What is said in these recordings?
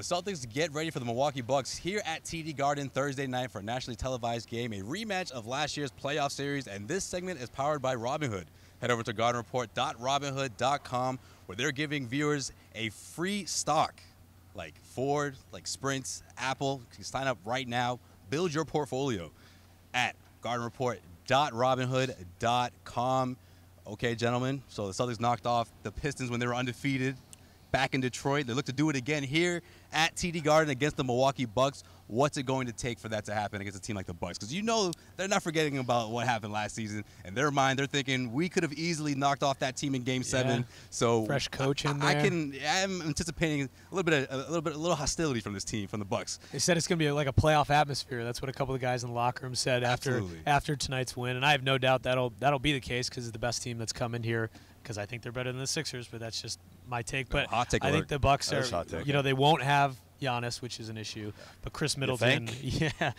The Celtics get ready for the Milwaukee Bucks here at TD Garden Thursday night for a nationally televised game, a rematch of last year's playoff series, and this segment is powered by Robinhood. Head over to gardenreport.robinhood.com where they're giving viewers a free stock like Ford, like Sprint, Apple. You can sign up right now. Build your portfolio at gardenreport.robinhood.com. Okay, gentlemen, so the Celtics knocked off the Pistons when they were undefeated back in Detroit. They look to do it again here at TD Garden against the Milwaukee Bucks. What's it going to take for that to happen against a team like the Bucks? Because you know they're not forgetting about what happened last season. In their mind, they're thinking we could have easily knocked off that team in Game 7. So fresh coach in there. I'm anticipating a little hostility from this team, from the Bucks. They said it's going to be like a playoff atmosphere. That's what a couple of guys in the locker room said after tonight's win, and I have no doubt that'll be the case because it's the best team that's come in here. Because I think they're better than the Sixers, but that's just my take. But hot take I alert. think the Bucks are, they won't have Giannis, which is an issue. But Chris Middleton,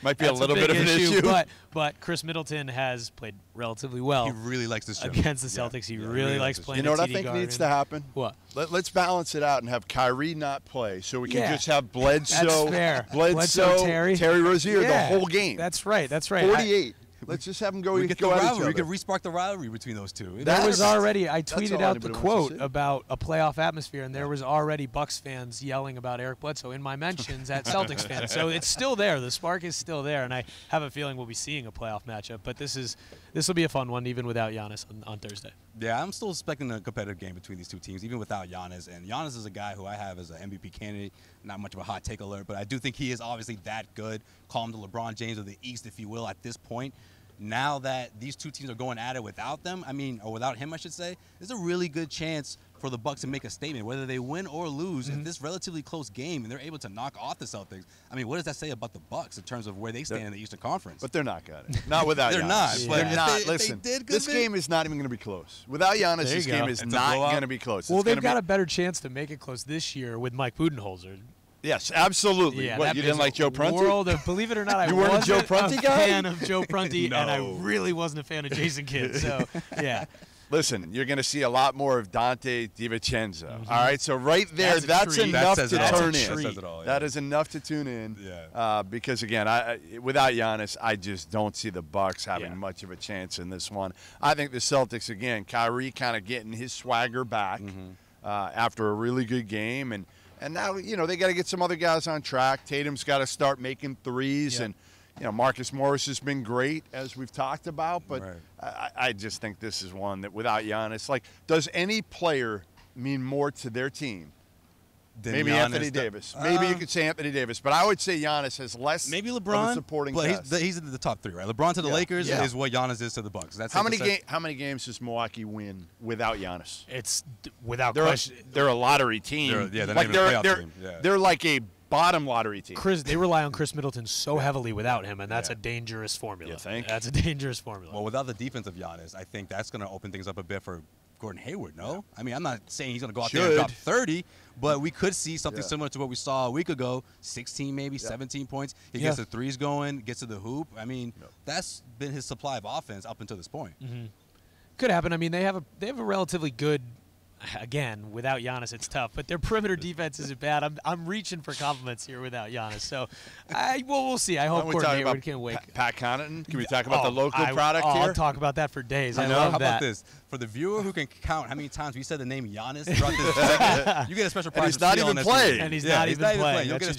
might be a little bit of an issue. But Chris Middleton has played relatively well. He really likes this show. Against the Celtics. He really likes playing. You know what I TD think Garden. needs to happen? What? Let's balance it out and have Kyrie not play, so we can just have Bledsoe, That's fair. Bledsoe, Terry Rozier the whole game. That's right. 48. Let's just have them go at each other. We could respark the rivalry between those two. I tweeted out the quote about a playoff atmosphere, and there was already Bucks fans yelling about Eric Bledsoe in my mentions at Celtics fans. So it's still there. The spark is still there, and I have a feeling we'll be seeing a playoff matchup. But this will be a fun one, even without Giannis on Thursday. Yeah, I'm still expecting a competitive game between these two teams, even without Giannis. And Giannis is a guy who I have as an MVP candidate. Not much of a hot take alert, but I do think he is obviously that good. Call him the LeBron James of the East, if you will, at this point. Now that these two teams are going at it without them, or without him, I should say, there's a really good chance for the Bucks to make a statement, whether they win or lose in this relatively close game, and they're able to knock off the Celtics. I mean, what does that say about the Bucks in terms of where they stand in the Eastern Conference? But they're not got it. Not without they're Giannis. Not. They're not. Listen, this game is not even going to be close. Without Giannis, this game is not going to be close. Well, they've got a better chance to make it close this year with Mike Budenholzer. Yes, absolutely. Yeah, what, you didn't like Joe Prunty? Believe it or not, you weren't a Joe Prunty guy? fan of Joe Prunty, No. and I really wasn't a fan of Jason Kidd. So, yeah. Listen, you're going to see a lot more of Dante DiVincenzo. All right, so right there, that's enough to turn in. That is enough to tune in. Yeah. Because again, without Giannis, I just don't see the Bucks having much of a chance in this one. I think the Celtics again, Kyrie kind of getting his swagger back after a really good game, and now, they got to get some other guys on track. Tatum's got to start making threes. And, Marcus Morris has been great, as we've talked about. But I just think this is one that without Giannis, does any player mean more to their team? Maybe Giannis, Anthony Davis. Maybe you could say Anthony Davis. But I would say Giannis has less maybe LeBron, of a supporting cast. He's in the top three, right? LeBron to the Lakers is what Giannis is to the Bucks. That's how many games does Milwaukee win without Giannis? It's without question. They're a lottery team. They're like a bottom lottery team. They rely on Chris Middleton so heavily without him, and that's a dangerous formula. You think? That's a dangerous formula. Well, without the defense of Giannis, I think that's going to open things up a bit for Gordon Hayward, no? I mean, I'm not saying he's going to go out there and drop 30, but we could see something similar to what we saw a week ago, 16 maybe, 17 points. He gets the threes going, gets to the hoop. I mean, that's been his supply of offense up until this point. Could happen. I mean, they have a relatively good, again, without Giannis, it's tough, but their perimeter defense isn't bad. I'm reaching for compliments here without Giannis. So, we'll see. I hope Gordon Hayward can wake. Pat Connaughton? Can we talk about the local product here? I'll talk about that for days. I love How that. about this? For the viewer who can count how many times we said the name Giannis throughout this segment, you get a special prize. And he's not even playing. And he's not even playing. You'll get a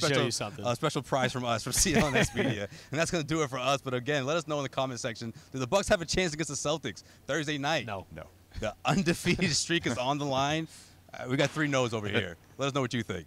special prize from us, from CLNS Media. And that's going to do it for us. But again, let us know in the comment section. Do the Bucks have a chance against the Celtics Thursday night? No. The undefeated streak is on the line. We got 3 no's over here. Let us know what you think.